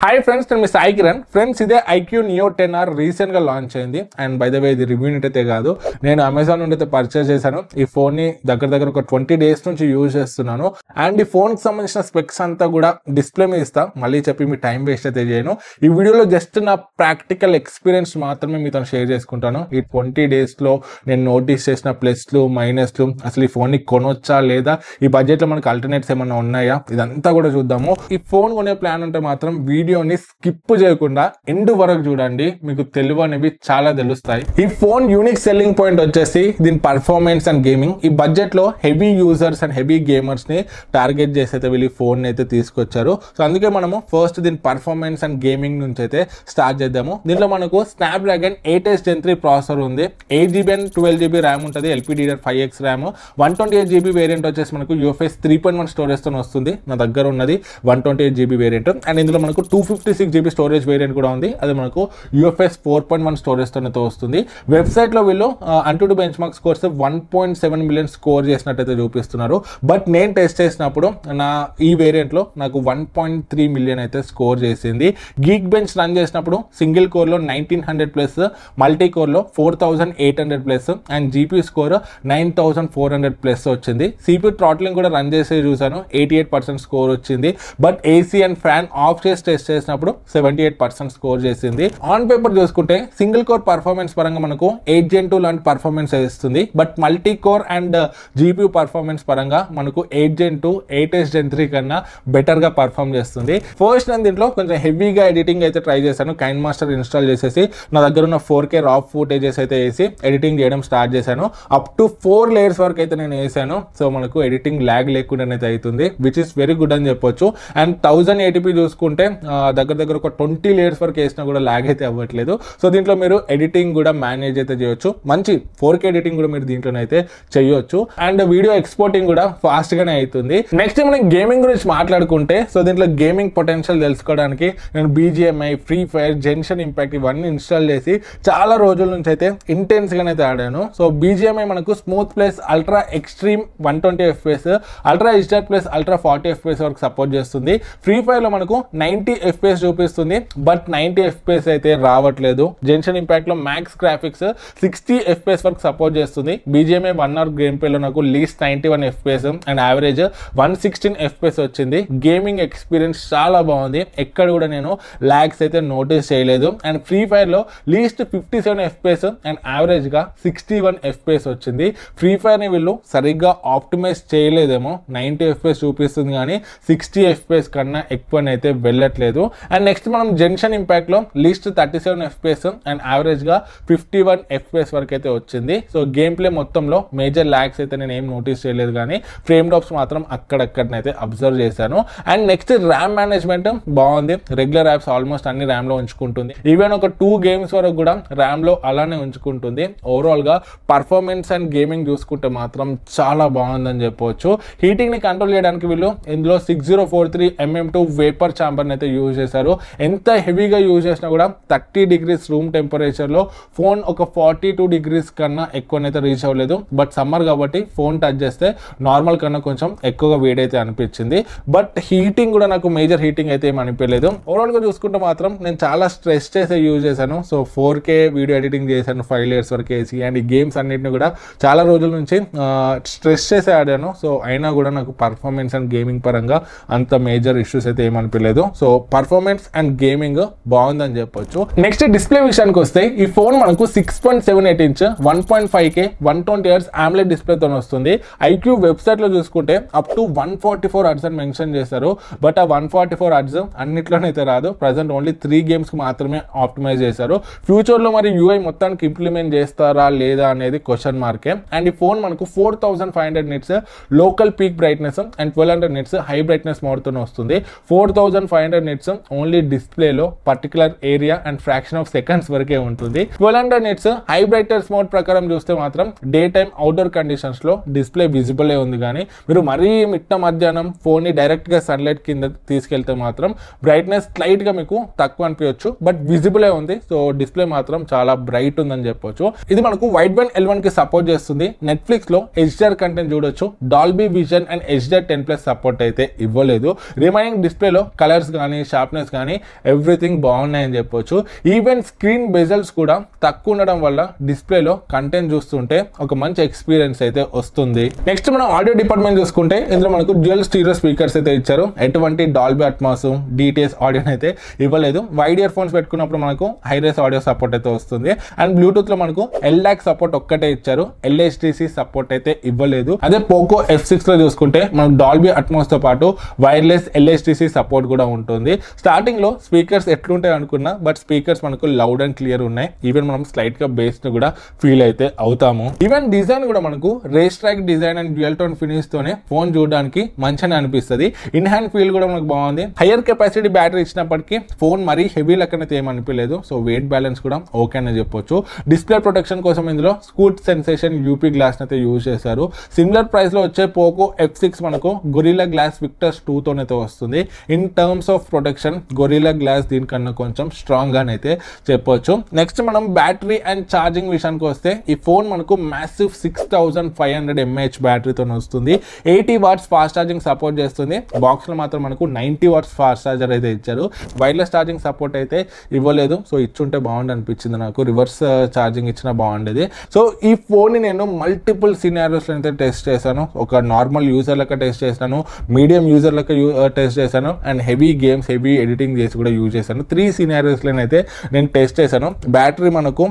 Hi friends, నేను మీ Sai Kiran. Friends, ఇదే IQ neo 10R రీసెంట్గా లాంచ్ అయింది. అండ్ బై ద వే ఇది రివ్యూ అయితే కాదు, నేను అమెజాన్ నుండి అయితే పర్చేస్ చేశాను. ఈ ఫోన్ని దగ్గర ఒక 20 days నుంచి యూజ్ చేస్తున్నాను. అండ్ ఈ ఫోన్కి సంబంధించిన స్పెక్స్ అంతా కూడా డిస్ప్లే మీద ఇస్తా, మళ్ళీ చెప్పి మీ టైం వేస్ట్ అయితే చేయను. ఈ వీడియోలో జస్ట్ నా ప్రాక్టికల్ ఎక్స్పీరియన్స్ మాత్రమే మీతో షేర్ చేసుకుంటాను. ఈ 20 daysలో నేను నోటీస్ చేసిన ప్లస్లు మైనస్లు, అసలు ఈ ఫోన్ని కొనొచ్చా లేదా, ఈ బడ్జెట్లో మనకు ఆల్టర్నేట్స్ ఏమన్నా ఉన్నాయా, ఇదంతా కూడా చూద్దాము. ఈ ఫోన్ కొనే ప్లాన్ ఉంటే మాత్రం వీడియోని స్కిప్ చేయకుండా ఎండ్ వరకు చూడండి, మీకు తెలివి అనేవి చాలా తెలుస్తాయి. ఈ ఫోన్ యూనిక్ సెల్లింగ్ పాయింట్ వచ్చేసి దీని పర్ఫార్మెన్స్ అండ్ గేమింగ్. ఈ బడ్జెట్ లో heavy users and heavy gamers ని టార్గెట్ చేసి అయితే వీళ్ళు ఫోన్ అయితే తీసుకొచ్చారు. సో అందుకే మనము ఫస్ట్ దీని పర్ఫార్మెన్స్ అండ్ గేమింగ్ నుంచి అయితే స్టార్ట్ చేద్దాము. దీంట్లో మనకు స్నాప్డ్రాగన్ 8s Gen 3 ప్రాసెసర్ ఉంది. 8GB అండ్ 12GB ర్యామ్ ఉంటుంది. LPDDR5X RAM. 128GB వేరియంట్ వచ్చేసి మనకు UFS 3.1 స్టోరేజ్ తో వస్తుంది. నా దగ్గర ఉన్నది 128GB వేరియంట్. అండ్ ఇందులో మనకు 256GB స్టోరేజ్ వేరియంట్ కూడా ఉంది. అది మనకు UFS 4.1 స్టోరేజ్ తోనే వస్తుంది. వెబ్సైట్ లో వీళ్ళు అంటుడు benchmark scores 1.7 million score చేసినట్టయితే చూపిస్తున్నారు. బట్ నేను టెస్ట్ చేసినప్పుడు ఈ వేరియంట్ లో నాకు 1.3 మిలియన్ అయితే స్కోర్ చేసింది. గీక్ బెంచ్ రన్ చేసినప్పుడు సింగిల్ కోర్ లో 1900+, మల్టీ కోర్ లో 4800+, అండ్ GPU స్కోర్ 9400+ వచ్చింది. CPU థ్రాట్లింగ్ కూడా రన్ చేసి చూసాను, 88% స్కోర్ వచ్చింది. But AC and fan of చేసి టెస్ట్ చేసినప్పుడు 78% స్కోర్ చేసింది. ఆన్ పేపర్ చూసుకుంటే సింగిల్ కోర్ పర్ఫార్మెన్స్ పరంగా మనకు 8 Gen 2 లాంటి పర్ఫార్మెన్స్ ఇస్తుంది. But multi core and GPU performance పరంగా మనకు 8 Gen 2 8s Gen 3 కన్నా బెటర్ గా పర్ఫార్మ్ చేస్తుంది. ఫస్ట్ నేను దీంట్లో కొంచెం హెవీగా ఎడిటింగ్ అయితే ట్రై చేశాను. కైన్ మాస్టర్ ఇన్స్టాల్ చేసేసి నా దగ్గర ఉన్న 4K రా ఫుటేజెస్ అయితే వేసి ఎడిటింగ్ చేయడం స్టార్ట్ చేశాను. అప్ టు 4 layers వరకు అయితే నేను వేసాను. సో మనకు ఎడిటింగ్ ల్యాగ్ లేకుండానైతే అవుతుంది, విచ్ ఇస్ వెరీ గుడ్ అని చెప్పొచ్చు. అండ్ 1080p చూసుకుంటే దగ్గర ఒక 20 layers వరకు వేసినా కూడా ల్యాగ్ అయితే అవ్వట్లేదు. సో దీంట్లో మీరు ఎడిటింగ్ కూడా మేనేజ్ అయితే చేయొచ్చు. మంచి 4K ఎడిటింగ్ కూడా మీరు దీంట్లోనైతే చేయొచ్చు. అండ్ వీడియో ఎక్స్పోర్టింగ్ కూడా ఫాస్ట్ గానే అవుతుంది. నెక్స్ట్ మనం గేమింగ్ గురించి మాట్లాడుకుంటే, సో దీంట్లో గేమింగ్ పొటెన్షియల్ తెలుసుకోవడానికి నేను BGMI, ఫ్రీ ఫైర్, జెన్షన్ ఇంపాక్ట్ ఇవన్నీ ఇన్స్టాల్ చేసి చాలా రోజుల నుంచి అయితే ఇంటెన్స్ గానే అయితే ఆడాను. సో BGMI మనకు smooth plus ultra extreme 120 FPS, ultra HDR plus ultra 40 FPS వరకు సపోర్ట్ చేస్తుంది. ఫ్రీ ఫైర్ లో మనకు 90 FPS చూపిస్తుంది, బట్ 90 FPS అయితే రావట్లేదు. జెన్షన్ ఇంపాక్ట్ లో మ్యాక్స్ గ్రాఫిక్స్ 60 FPS వరకు సపోర్ట్ చేస్తుంది. BGMI 1 hour గేమ్ ప్లే లో నాకు least 91 FPS and average 116 FPS వచ్చింది. గేమింగ్ ఎక్స్పీరియన్స్ చాలా బాగుంది, ఎక్కడ కూడా నేను ల్యాగ్స్ అయితే నోటీస్ చేయలేదు. అండ్ ఫ్రీ ఫైర్ లో లీస్ట్ 57 FPS అండ్ యావరేజ్ గా 61 FPS వచ్చింది. ఫ్రీ ఫైర్ ని వీళ్ళు సరిగ్గా ఆప్టిమైజ్ చేయలేదేమో, 90 FPS చూపిస్తుంది కానీ 60 FPS కన్నా ఎక్కువనైతే వెళ్ళట్లేదు. అండ్ నెక్స్ట్ మనం జెన్షన్ ఇంపాక్ట్ లో లీస్ట్ 37 FPS అండ్ యావరేజ్ గా 51 FPS వరకు అయితే వచ్చింది. సో గేమ్ ప్లే మొత్తంలో మేజర్ ల్యాగ్స్ అయితే నేను ఏం నోటీస్ చేయలేదు, కానీ ఫ్రేమ్ డ్రాప్స్ మాత్రం అక్కడక్కడనైతే అబ్జర్వ్ చేశాను. అండ్ నెక్స్ట్ ర్యామ్ మేనేజ్మెంట్ బాగుంది. రెగ్యులర్ యాప్స్ ఆల్మోస్ట్ అన్ని ర్యామ్ లో ఉంచుకుంటుంది. ఈవెన్ ఒక 2 games వరకు కూడా ర్యామ్ లో అలానే ఉంచుకుంటుంది. ఓవరాల్ గా పర్ఫార్మెన్స్ అండ్ గేమింగ్ చూసుకుంటే మాత్రం చాలా బాగుందని చెప్పవచ్చు. హీటింగ్ ని కంట్రోల్ చేయడానికి వీళ్ళు ఇందులో 6043 mm2 వేపర్ ఛాంబర్ అయితే యూజ్ చేశారు. ఎంత హెవీగా యూజ్ చేసినా కూడా 30 degrees రూమ్ టెంపరేచర్ లో ఫోన్ ఒక 42 degrees కన్నా ఎక్కువనైతే రీచ్ అవ్వలేదు. బట్ సమ్మర్ కాబట్టి ఫోన్ టచ్ చేస్తే నార్మల్ కన్నా కొంచెం ఎక్కువగా వేడైతే అనిపించింది. బట్ హీటింగ్ కూడా నాకు మేజర్ హీటింగ్ అయితే ఏమి అనిపించలేదు. ఓవరాల్ గా చూసుకుంటే మాత్రం నేను చాలా స్ట్రెస్ చేసే యూజ్ చేశాను. సో 4K వీడియో ఎడిటింగ్ చేశాను 5 layers వరకు వేసి. అండ్ ఈ గేమ్స్ అన్నిటిని కూడా చాలా రోజుల నుంచి స్ట్రెస్ చేసి ఆడాను. సో అయినా కూడా నాకు పర్ఫార్మెన్స్ అండ్ గేమింగ్ పరంగా అంత మేజర్ ఇష్యూస్ అయితే ఏమనిపించలేదు. సో పర్ఫార్మెన్స్ అండ్ గేమింగ్ బాగుందని చెప్పొచ్చు. నెక్స్ట్ డిస్ప్లే విషయానికి వస్తే, ఈ ఫోన్ మనకు 6.78 inch 1.5K 120Hz AMOLED డిస్ప్లేతో వస్తుంది. ఐక్యూ వెబ్సైట్ లో చూసుకుంటే అప్ టు 144 Hz అని మెన్షన్ చేశారు. బట్ ఆ 144 Hz అన్నిట్లోనైతే రాదు. ప్రజెంట్ ఓన్లీ 3 games కి మాత్రమే ఆప్టిమైజ్ చేశారు. ఫ్యూచర్ లో మరి UI మొత్తానికి ఇంప్లిమెంట్ చేస్తారా లేదా అనేది క్వశ్చన్ మార్కే. అండ్ ఈ ఫోన్ మనకు 4500 nits local peak brightness and 1200 nits high brightness mode తో వస్తుంది. 4500 nits ఓన్లీ డిస్ప్లేలో particular area and fraction of seconds వరకే ఉంటుంది. 1200 nits హై బ్రైట్నెస్ మోడ్ ప్రకారం చూస్తే మాత్రం డే టైమ్ అవుట్డోర్ కండిషన్స్ లో డిస్ప్లే విజిబుల్ ఉంది, కానీ మీరు మరీ మిట్ట మధ్యాహ్నం ఫోన్ ని డైరెక్ట్ గా సన్లైట్ కింద తీసుకెళ్తే మాత్రం బ్రైట్నెస్ స్లైట్ గా మీకు తక్కువ అనిపించవచ్చు, బట్ విజిబుల్ ఉంది. సో డిస్ప్లే మాత్రం చాలా బ్రైట్ ఉందని చెప్పొచ్చు. ఇది మనకు వైడ్ బ్యాండ్ L1 కి సపోర్ట్ చేస్తుంది. నెట్ఫ్లిక్స్ లో HDR కంటెంట్ చూడొచ్చు. Dolby vision and HDR 10+ support అయితే ఇవ్వలేదు. రిమైనింగ్ డిస్ప్లేలో కలర్స్ కానీ షార్ప్నెస్ కానీ ఎవ్రీథింగ్ బాగున్నాయని చెప్పొచ్చు. ఈవెన్ స్క్రీన్ బెజల్స్ కూడా తక్కువ ఉండడం వల్ల డిస్ప్లేలో కంటెంట్ చూస్తుంటే ఒక మంచి ఎక్స్పీరియన్స్ అయితే వస్తుంది. నెక్స్ట్ మనం ఆడియో డిపార్ట్మెంట్ చూసుకుంటే ఇందులో మనకు డ్యూయల్ స్టీరియో స్పీకర్స్ అయితే ఇచ్చారు. ఎటువంటి డాల్బీ అట్మాస్, డిటిఎస్ ఆడియో అయితే ఇవ్వలేదు. వైడ్ ఇయర్ ఫోన్స్ పెట్టుకున్నప్పుడు మనకు హైరేస్ ఆడియో సపోర్ట్ అయితే వస్తుంది. అండ్ బ్లూటూత్ లో మనకు LDAC సపోర్ట్ ఒక్కటే ఇచ్చారు, LHDC సపోర్ట్ అయితే ఇవ్వలేదు. అదే పోకో F6 లో చూసుకుంటే మనకు డాల్బీ అట్మాస్ తో పాటు వైర్లెస్ LHDC సపోర్ట్ కూడా ఉంటుంది. స్టార్టింగ్ లో స్పీకర్స్ ఎట్లుంటాయి అనుకున్నా, బట్ స్పీకర్స్ మనకు లౌడ్ అండ్ క్లియర్ ఉన్నాయి. ఈవెన్ మనం స్లైట్ గా బేస్ ను కూడా ఫీల్ అయితే అవుతాము. ఈవెన్ డిజైన్ కూడా మనకు race track design and dual tone finish తోనే ఫోన్ చూడడానికి మంచిగా అనిపిస్తుంది. ఇన్ హ్యాండ్ ఫీల్ కూడా మనకు బాగుంది. హైయర్ కెపాసిటీ బ్యాటరీ ఇచ్చినప్పటికీ ఫోన్ మరీ హెవీ లెక్కనైతే ఏమనిపించలేదు. సో వెయిట్ బ్యాలెన్స్ కూడా ఓకే అని చెప్పొచ్చు. డిస్ప్లే ప్రొటెక్షన్ కోసం ఇందులో స్కూట్ సెన్సేషన్ UP గ్లాస్ అయితే యూజ్ చేశారు. సిమిలర్ ప్రైస్ లో వచ్చే పోకో F6 మనకు గొరిల్లా గ్లాస్ విక్టర్స్ 2 తోనైతే వస్తుంది. In terms of protection Gorilla Glass దీనికన్నా కొంచెం స్ట్రాంగ్ గానైతే చెప్పొచ్చు. నెక్స్ట్ మనం బ్యాటరీ అండ్ ఛార్జింగ్ విషయానికి వస్తే ఈ ఫోన్ మనకు మ్యాసివ్ 6500 mAh బ్యాటరీతో వస్తుంది. 80 వాట్స్ ఫాస్ట్ ఛార్జింగ్ సపోర్ట్ చేస్తుంది. బాక్స్ లో మాత్రం మనకు 90 వాట్స్ ఫాస్ట్ ఛార్జర్ అయితే ఇచ్చారు. వైర్లెస్ ఛార్జింగ్ సపోర్ట్ అయితే ఇవ్వలేదు. సో ఇచ్చుంటే బాగుంది అనిపించింది నాకు. రివర్స్ ఛార్జింగ్ ఇచ్చినా బాగుండేది. సో ఈ ఫోన్ ని నేను మల్టిపుల్ సినారియోస్ లో అయితే టెస్ట్ చేశాను. ఒక నార్మల్ యూజర్ లెక్క టెస్ట్ చేశాను, మీడియం యూజర్ లెక్క టెస్ట్ చేశాను, and heavy games, heavy editing చేసి కూడా యూజ్ చేశాను. 3 సినారియోస్ లోనైతే నేను టెస్ట్ చేశాను. బ్యాటరీ మనకు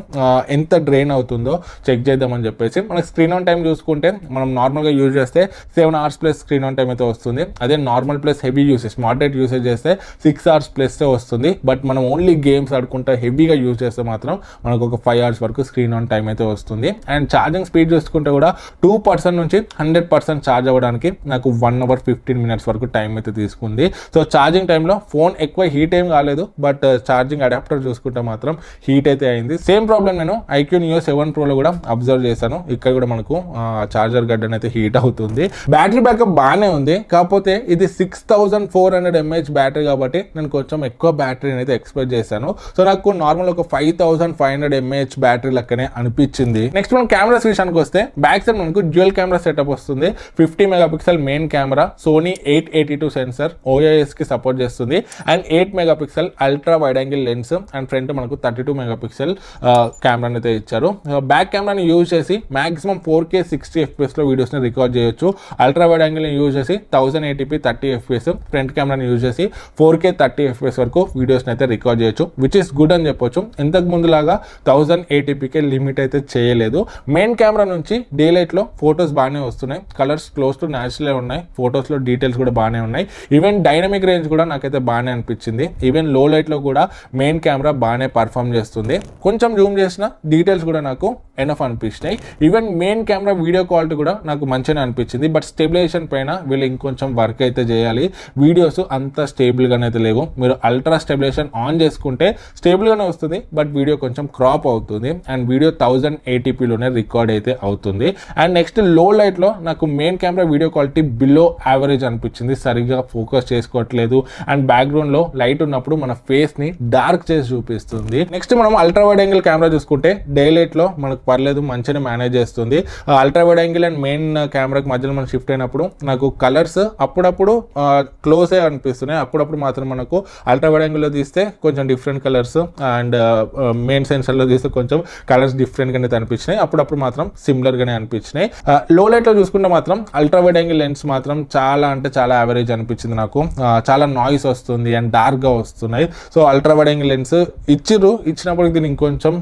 ఎంత డ్రైన్ అవుతుందో చెక్ చేద్దామని చెప్పేసి మనకు స్క్రీన్ ఆన్ టైం చూసుకుంటే మనం నార్మల్ గా యూజ్ చేస్తే 7 hours plus screen on time అయితే వస్తుంది. అదే normal plus heavy usage, moderate usage చేస్తే 6 hours ప్లస్ వస్తుంది. బట్ మనం ఓన్లీ గేమ్స్ ఆడుకుంటే హెవీగా యూజ్ చేస్తే మాత్రం మనకు ఒక 5 hours వరకు స్క్రీన్ ఆన్ టైం అయితే వస్తుంది. అండ్ ఛార్జింగ్ స్పీడ్ చూసుకుంటే కూడా 2% నుంచి 100% ఛార్జ్ అవ్వడానికి నాకు 1 hour 15 minutes వరకు టైం అయితే తీసుకుంది. సో ఛార్జింగ్ టైంలో ఫోన్ ఎక్కువ హీట్ ఏం కాలేదు, బట్ ఛార్జింగ్ అడాప్టర్ చూసుకుంటే మాత్రం హీట్ అయితే అయింది. సేమ్ ప్రాబ్లం నేను iQOO Neo 7 Pro లో కూడా అబ్జర్వ్ చేశాను. ఇక్కడ కూడా మనకు చార్జర్ గడ్డన్ అయితే హీట్ అవుతుంది. బ్యాటరీ బ్యాకప్ బాగానే ఉంది, కాకపోతే ఇది 6400 mAh బ్యాటరీ కాబట్టి నేను కొంచెం ఎక్కువ బ్యాటరీని అయితే ఎక్స్పెక్ట్ చేశాను. సో నాకు నార్మల్ ఒక 5500 mAh బ్యాటరీ లెక్కనే అనిపించింది. నెక్స్ట్ మనం కెమెరాస్ విషయానికి వస్తే బ్యాక్ సైడ్ మనకు డ్యూయల్ కెమెరా సెటప్ వస్తుంది. 50 MP main camera, Sony 882 sensor, OIS కి సపోర్ట్ చేస్తుంది. And 8 MP ultra wide angle lens and front మనకు 32 MP కెమెరాని అయితే ఇచ్చారు. బ్యాక్ కెమెరాని యూజ్ చేసి మాక్సిమం 4K 60 FPS లో వీడియోస్ ని రికార్డ్ చేయొచ్చు. అల్ట్రా వైడ్ యాంగిల్ యూజ్ చేసి 1080p 30 FPS, ఫ్రంట్ కెమెరాని యూజ్ చేసి 4K 30 FPS వరకు వీడియోస్ అయితే రికార్డ్ చేయొచ్చు, విచ్ ఇస్ గుడ్ అని చెప్పొచ్చు. ఇంతకు ముందు లాగా 1080pకే లిమిట్ అయితే చేయలేదు. మెయిన్ కెమెరా నుంచి డే లైట్ లో ఫొటోస్ బాగానే వస్తున్నాయి. కలర్స్ క్లోజ్ టు న్యాచురల్ ఉన్నాయి. ఫొటోస్ లో డీటెయిల్స్ కూడా బాగానే ఉన్నాయి. ఈవెన్ డైనమిక్ రేంజ్ కూడా నాకైతే బాగానే అనిపించింది. ఈవెన్ లో లైట్ లో కూడా మెయిన్ కెమెరా బాగానే పర్ఫామ్ చేస్తుంది. కొంచెం జూమ్ చేసిన డీటెయిల్స్ కూడా నాకు ఎనఫ్ అనిపించినాయి. Even main camera video quality కూడా నాకు మంచిగా అనిపించింది. బట్ స్టెబిలైజేషన్ పైన వీళ్ళు ఇంకొంచెం వర్క్ అయితే చేయాలి. వీడియోస్ అంత స్టేబుల్ గానే అయితే లేవు. మీరు అల్ట్రా స్టెబిలైజేషన్ ఆన్ చేసుకుంటే స్టేబుల్ గానే వస్తుంది, బట్ వీడియో కొంచెం క్రాప్ అవుతుంది. అండ్ వీడియో 1080p లోనే రికార్డ్ అయితే అవుతుంది. అండ్ నెక్స్ట్ లో లైట్ లో నాకు main camera video quality below average అనిపించింది. సరిగ్గా ఫోకస్ చేసుకోవట్లేదు. అండ్ బ్యాక్గ్రౌండ్ లో లైట్ ఉన్నప్పుడు మన ఫేస్ ని డార్క్ చేసి చూపిస్తుంది. నెక్స్ట్ మనం అల్ట్రా వైడ్ యాంగిల్ కెమెరా చూసుకుంటే డే లైట్ లో మనకు పర్లేదు, మంచిగా మేనేజ్ చేస్తుంది. Ultra wide angle and main కెమెరాకి మధ్యలో మనం షిఫ్ట్ అయినప్పుడు నాకు కలర్స్ అప్పుడప్పుడు క్లోజ్ అనిపిస్తున్నాయి. అప్పుడప్పుడు మాత్రం మనకు అల్ట్రా వైడ్ యాంగిల్ లో తీస్తే కొంచెం different colours and main sensor లో తీస్తే కొంచెం కలర్స్ డిఫరెంట్ గానే అనిపించినాయి. అప్పుడప్పుడు మాత్రం సిమిలర్ గానే అనిపించినాయి. లో లైట్ లో చూసుకుంటే మాత్రం అల్ట్రా వైడ్ యాంగిల్ లెన్స్ మాత్రం చాలా అంటే చాలా యావరేజ్ అనిపించింది నాకు. చాలా నాయిస్ వస్తుంది అండ్ డార్క్ గా వస్తున్నాయి. So ultra wide angle lens ఇచ్చినప్పుడు దీన్ని ఇంకొంచెం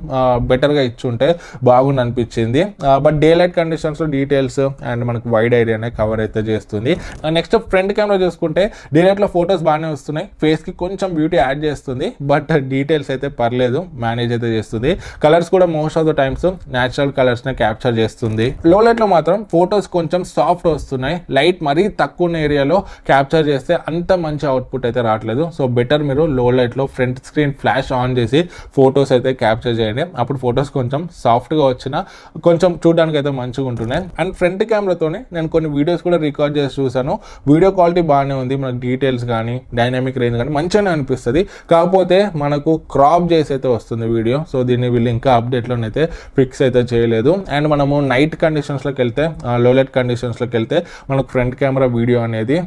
బెటర్ గా ఇచ్చుంటే బాగుంది అనిపించింది. బట్ డే లైట్ కండిషన్స్ లో డీటెయిల్స్ అండ్ మనకు వైడ్ ఏరియానే కవర్ అయితే చేస్తుంది. నెక్స్ట్ ఫ్రంట్ కెమెరా చూసుకుంటే డే లైట్ లో ఫొటోస్ బాగానే వస్తున్నాయి. ఫేస్ కి కొంచెం బ్యూటీ యాడ్ చేస్తుంది, బట్ డీటెయిల్స్ అయితే పర్లేదు, మేనేజ్ అయితే చేస్తుంది. కలర్స్ కూడా most of the times natural colours నే క్యాప్చర్ చేస్తుంది. లో లైట్ లో మాత్రం ఫొటోస్ కొంచెం సాఫ్ట్ వస్తున్నాయి. లైట్ మరీ తక్కువ ఉన్న ఏరియాలో క్యాప్చర్ చేస్తే అంత మంచి అవుట్పుట్ అయితే రావట్లేదు. సో బెటర్ మీరు లో లైట్ లో ఫ్రంట్ స్క్రీన్ ఫ్లాష్ ఆన్ చేసి ఫొటోస్ అయితే క్యాప్చర్ చేయండి. అప్పుడు ఫొటోస్ కొంచెం సాఫ్ట్ గా వచ్చినా కొంచెం చూడడానికి అయితే మంచిగా ఉంటున్నాయి. అండ్ ఫ్రంట్ కెమెరాతోనే నేను కొన్ని వీడియోస్ కూడా రికార్డ్ చేసి చూసాను. వీడియో క్వాలిటీ బాగానే ఉంది. మనకు డీటెయిల్స్ కానీ డైనామిక్ రేంజ్ కానీ మంచిగానే అనిపిస్తుంది. కాకపోతే మనకు క్రాప్ చేసి అయితే వస్తుంది వీడియో. సో దీన్ని వీళ్ళు ఇంకా అప్డేట్లోనైతే ఫిక్స్ అయితే చేయలేదు. అండ్ మనము నైట్ కండిషన్స్లోకి వెళ్తే, లో లైట్ కండిషన్స్లోకి వెళ్తే మనకు ఫ్రంట్ కెమెరా వీడియో అనేది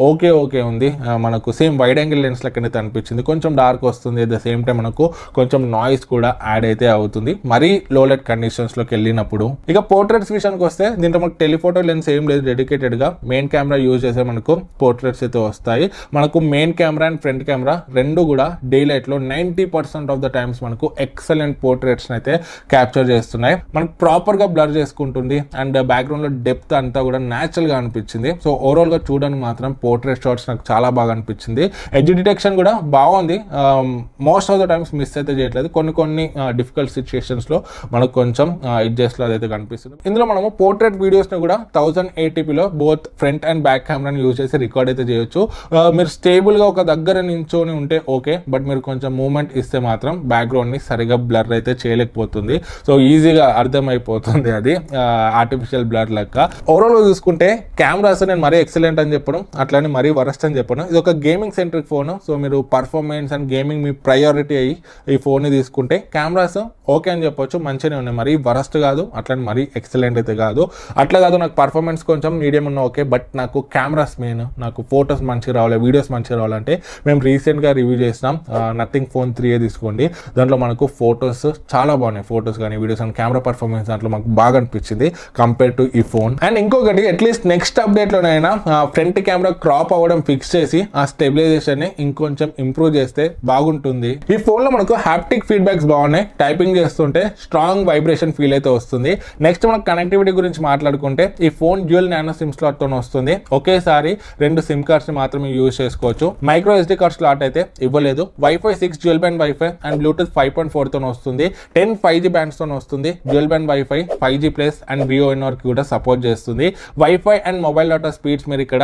ఓకే ఉంది. మనకు same wide wide angle lens లెక్కనైతే అనిపించింది. కొంచెం డార్క్ వస్తుంది, అట్ ద సేమ్ టైం మనకు కొంచెం నాయిస్ కూడా యాడ్ అయితే అవుతుంది మరీ లో లైట్ కండిషన్స్ లోకి వెళ్ళినప్పుడు. ఇక పోర్ట్రేట్స్ విషయానికి వస్తే దీంట్లో మనకు టెలిఫోటో లెన్స్ ఏం లేదు, డెడికేటెడ్ గా మెయిన్ కెమెరా యూజ్ చేసే మనకు పోర్ట్రేట్స్ అయితే వస్తాయి. మనకు main camera and front camera రెండు కూడా డే లైట్ లో 90% ఆఫ్ ద టైమ్స్ మనకు ఎక్సలెంట్ పోర్ట్రేట్స్ అయితే క్యాప్చర్ చేస్తున్నాయి. మనకు ప్రాపర్ గా బ్లర్ చేసుకుంటుంది అండ్ బ్యాక్గ్రౌండ్ లో డెప్త్ అంతా కూడా న్యాచురల్ గా అనిపించింది. సో ఓవరాల్ గా చూడడానికి మాత్రం పోర్ట్రేట్ షాట్స్ నాకు చాలా బాగా అనిపించింది. ఎడ్జ్ డిటెక్షన్ కూడా బాగుంది, most of the times miss అయితే చేయట్లేదు. కొన్ని డిఫికల్ట్ సిచ్యుయేషన్స్ లో మనకు కొంచెం ఎడ్జెస్ లో అదైతే కనిపిస్తుంది. ఇందులో మనము పోర్ట్రేట్ వీడియోస్ ని కూడా 1080p లో బోత్ ఫ్రంట్ అండ్ బ్యాక్ కెమెరాని యూజ్ చేసి రికార్డ్ అయితే చేయొచ్చు. మీరు స్టేబుల్ గా ఒక దగ్గర నించొని ఉంటే ఓకే, బట్ మీరు కొంచెం మూవ్మెంట్ ఇస్తే మాత్రం బ్యాక్గ్రౌండ్ ని సరిగా బ్లర్ అయితే చేయలేకపోతుంది. సో ఈజీగా అర్థమైపోతుంది అది ఆర్టిఫిషియల్ బ్లర్ లెక్క. ఓవరాల్ గా చూసుకుంటే కెమెరాస్ నేను మరీ ఎక్సలెంట్ అని చెప్పడం, అట్లానే మరీ వరస్ట్ అని చెప్పడం. ఇది ఒక గేమింగ్ సెంట్రిక్ ఫోన్. సో మీరు performance and gaming me priority అయ్యి ఈ ఫోన్ ని తీసుకుంటే కెమెరాస్ ఓకే అని చెప్పొచ్చు, మంచిగానే ఉన్నాయి. మరీ వరస్ట్ కాదు, అట్లానే మరీ ఎక్సలెంట్ అయితే కాదు. అట్లా కాదు నాకు పర్ఫార్మెన్స్ కొంచెం మీడియం ఉన్నా ఓకే, బట్ నాకు కెమెరాస్ మెయిన్. నాకు ఫొటోస్ మంచిగా రావాలి, వీడియోస్ మంచిగా రావాలంటే మేము రీసెంట్గా రివ్యూ చేసినాం నథింగ్ ఫోన్ 3 తీసుకోండి. దాంట్లో మనకు ఫొటోస్ చాలా బాగున్నాయి, ఫొటోస్ కానీ వీడియోస్ కానీ కెమెరా పర్ఫార్మెన్స్ దాంట్లో మాకు బాగా అనిపించింది కంపేర్ టు ఈ ఫోన్. అండ్ ఇంకొకటి అట్లీస్ట్ నెక్స్ట్ అప్డేట్లోనైనా ఫ్రంట్ కెమెరా క్రాప్ అవ్వడం ఫిక్స్ చేసి ఆ స్టెబిలైజేషన్ ని ఇంకొంచెం ఇంప్రూవ్ చేస్తే బాగుంటుంది. ఈ ఫోన్ లో మనకు హ్యాప్టిక్ ఫీడ్బ్యాక్స్ బాగున్నాయి, టైపింగ్ చేస్తుంటే స్ట్రాంగ్ వైబ్రేషన్ ఫీల్ అయితే వస్తుంది. నెక్స్ట్ మనకు కనెక్టివిటీ గురించి మాట్లాడుకుంటే ఈ phone dual nano SIM slot తో వస్తుంది. ఒకేసారి 2 సిమ్ కార్డ్స్ ని మాత్రమే యూజ్ చేసుకోవచ్చు. మైక్రో SD కార్డ్ స్లాట్ అయితే ఇవ్వలేదు. Wifi 6 dual band wifi and Bluetooth 5.4 తో వస్తుంది. 10 5G బ్యాండ్స్ తో వస్తుంది. Dual band wifi 5G plus and VoNR కి కూడా సపోర్ట్ చేస్తుంది. Wifi and mobile data speeds మీరు ఇక్కడ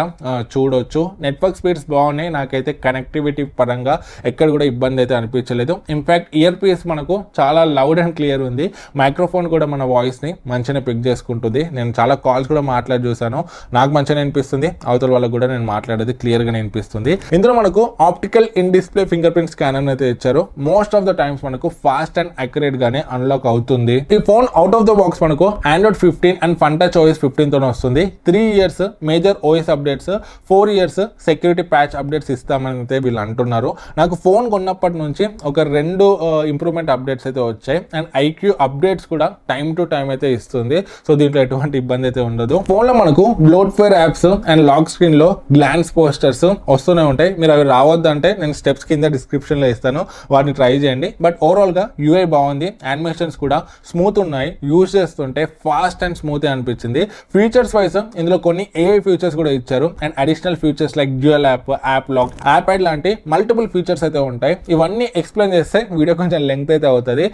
చూడొచ్చు. నెట్వర్క్ స్పీడ్స్ బాగున్నాయి, నాకైతే కనెక్టివిటీ పరంగా ఎక్కడ కూడా ఇబ్బంది అయితే అనిపించలేదు. ఇన్ఫాక్ట్ ఇయర్ పీస్ మనకు చాలా లౌడ్ అండ్ క్లియర్ ఉంది. మైక్రోఫోన్ కూడా మన వాయిస్ ని మంచిగా పిక్ చేసుకుంటుంది. నేను చాలా కాల్స్ కూడా మాట్లాడి చూసాను, నాకు మంచిగా అనిపిస్తుంది. అవతల వాళ్ళకి కూడా నేను మాట్లాడేది క్లియర్ గా అనిపిస్తుంది. ఇందులో మనకు optical in display finger print scanner అయితే ఇచ్చారు. మోస్ట్ ఆఫ్ ద టైమ్స్ మనకు ఫాస్ట్ అండ్ అక్యురేట్ గానే అన్లాక్ అవుతుంది. ఈ phone out of the box మనకు Android 15 అండ్ FunTouch OS 15 తో వస్తుంది. 3 years major OS updates, 4 years security patch updates ఇస్తామని అయితే వీళ్ళు అంటున్నారు. నాకు ఫోన్ కొన్నప్పటి నుంచి ఒక 2 ఇంప్రూవ్మెంట్ అప్డేట్స్ అయితే వచ్చాయి అండ్ IQ అప్డేట్స్ కూడా టైమ్ టు టైం అయితే ఇస్తుంది. సో దీంట్లో ఎటువంటి ఇబ్బంది అయితే ఉండదు. ఫోన్ లో మనకు bloatware apps and lock screen లో గ్లాన్స్ పోస్టర్స్ వస్తూనే ఉంటాయి. మీరు అవి రావద్దంటే నేను స్టెప్స్ కింద డిస్క్రిప్షన్ లో ఇస్తాను, వాటిని ట్రై చేయండి. బట్ ఓవరాల్ గా UI బాగుంది, యానిమేషన్స్ కూడా స్మూత్ ఉన్నాయి. యూజ్ చేస్తుంటే ఫాస్ట్ అండ్ స్మూత్ అనిపించింది. ఫీచర్స్ వైజ్ ఇందులో కొన్ని AI ఫీచర్స్ కూడా ఇచ్చారు and additional features like dual app lock, app hide లాంటి మల్టిపుల్ ఫీచర్స్ అయితే ఉంటాయి. ఇవన్నీ ఎక్స్ప్లెయిన్ చేస్తే వీడియో కొంచెం లెంగ్త్ అయితే అవుతుంది.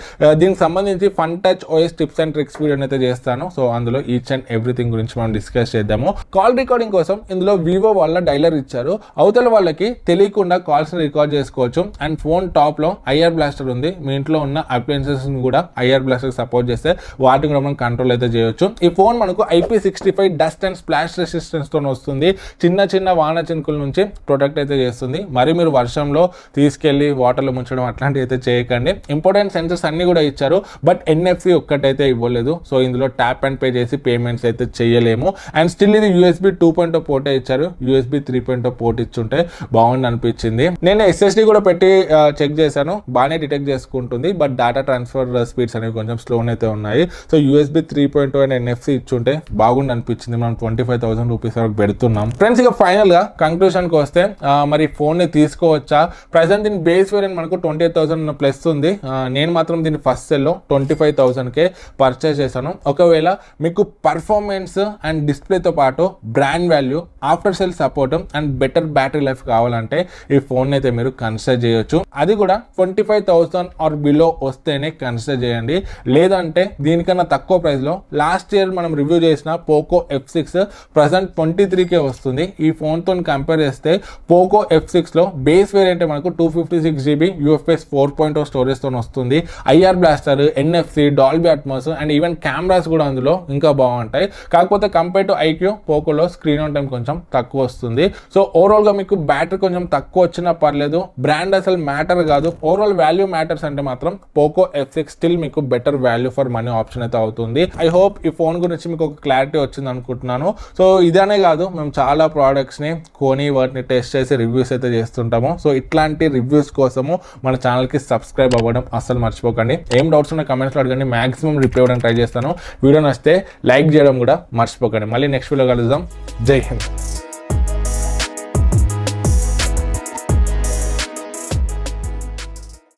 దీనికి సంబంధించి FunTouch OS tips and tricks video అయితే చేస్తాను. సో అందులో ఈచ్ అండ్ ఎవ్రీథింగ్ గురించి మనం డిస్కస్ చేద్దాము. కాల్ రికార్డింగ్ కోసం ఇందులో వివో వాళ్ళ డైలర్ ఇచ్చారు. అవతల వాళ్ళకి తెలియకుండా కాల్స్ రికార్డ్ చేసుకోవచ్చు. అండ్ ఫోన్ టాప్ లో IR బ్లాస్టర్ ఉంది. మీ ఇంట్లో ఉన్న అప్లయన్సెస్ కూడా IR బ్లాస్టర్ సపోర్ట్ చేస్తే వాటిని కూడా మనం కంట్రోల్ అయితే చేయొచ్చు. ఈ ఫోన్ మనకు IP65 dust and splash resistance తో వస్తుంది. చిన్న వాన చినుకుల నుంచి ప్రొటెక్ట్ అయితే చేస్తుంది. మరి మీరు వర్షంలో తీసుకెళ్లి వాటర్ లో ముంచడం అట్లాంటివి అయితే చేయకండి. ఇంపార్టెంట్ సెన్సర్స్ అన్ని కూడా ఇచ్చారు, బట్ NFC ఒక్కటైతే ఇవ్వలేదు. సో ఇందులో ట్యాప్ అండ్ పే చేసి పేమెంట్స్ అయితే చేయలేము. అండ్ స్టిల్ ఇది USB 2.0 పోర్టే ఇచ్చారు. USB 3.0 పోర్ట్ ఇచ్చుంటే బాగుంది అనిపించింది. నేను SSD కూడా పెట్టి చెక్ చేశాను, బాగానే డిటెక్ట్ చేసుకుంటుంది. బట్ డేటా ట్రాన్స్ఫర్ స్పీడ్స్ అనేవి కొంచెం స్లోన్ అయితే ఉన్నాయి. సో USB 3.0 అండ్ NFC ఇచ్చుంటే బాగుంది అనిపించింది. మనం 25,000 రూపీస్ వరకు పెడుతున్నాం. ఫ్రెండ్స్ ఇక ఫైనల్ గా కంక్లూషన్ కి వస్తే మరి ఫోన్ ని తీసుకోవచ్చా? ప్రెసెంట్ దీని బేస్ వేరియంట్ మనకు 28,000 ప్లస్ ఉంది. నేను మాత్రం దీన్ని ఫస్ట్ సెల్ లో 25,000 కే పర్చేస్ చేశాను. ఒకవేళ మీకు పర్ఫార్మెన్స్ అండ్ డిస్ప్లేతో పాటు brand value, after cell support and better battery life కావాలంటే ఈ ఫోన్ అయితే మీరు కన్సిడర్ చేయొచ్చు. అది కూడా 25,000 ఆర్ బిలో వస్తేనే కన్సిడర్ చేయండి. లేదంటే దీనికన్నా తక్కువ ప్రైస్ లో లాస్ట్ ఇయర్ మనం రివ్యూ చేసిన పోకో F6 ప్రజెంట్ 23K వస్తుంది. ఈ ఫోన్ తో కంపేర్ చేస్తే పోకో F6 లో బేస్ వేరియంట్ మనకు 256GB UFS 4.0 స్టోరేజ్ తో వస్తుంది. IR blaster, NFC, Dolby Atmos and even cameras కూడా అందులో ఇంకా బాగుంటాయి. కాకపోతే కంపేర్ టు IQ పోకోలో స్క్రీన్ ఆన్ టైం కొంచెం తక్కువ వస్తుంది. సో ఓవరాల్ గా మీకు బ్యాటరీ కొంచెం తక్కువ వచ్చినా పర్లేదు, బ్రాండ్ అసలు మ్యాటర్ కాదు. ఓవరాల్ వాల్యూ మ్యాటర్స్ అంటే మాత్రం పోకో F6 స్టిల్ మీకు better value for money option అయితే అవుతుంది. ఐ హోప్ ఈ ఫోన్ గురించి మీకు ఒక క్లారిటీ వచ్చింది అనుకుంటున్నాను. సో ఇదనే కాదు, మేము చాలా ప్రోడక్ట్స్ ని కొని వాటిని టెస్ట్ చేసి రివ్యూస్ రివ్యూస్ అయితే చేస్తుంటాము. సో ఇట్లాంటి రివ్యూస్ కోసము మన ఛానల్కి సబ్స్క్రైబ్ అవ్వడం అస్సలు మర్చిపోకండి. ఏం డౌట్స్ ఉన్న కామెంట్స్లో అడగండి, మాక్సిమం రిప్లై ఇవ్వడానికి ట్రై చేస్తాను. వీడియో నచ్చితే లైక్ చేయడం కూడా మర్చిపోకండి. మళ్ళీ నెక్స్ట్ వీడియో కలుద్దాం. జై హింద్.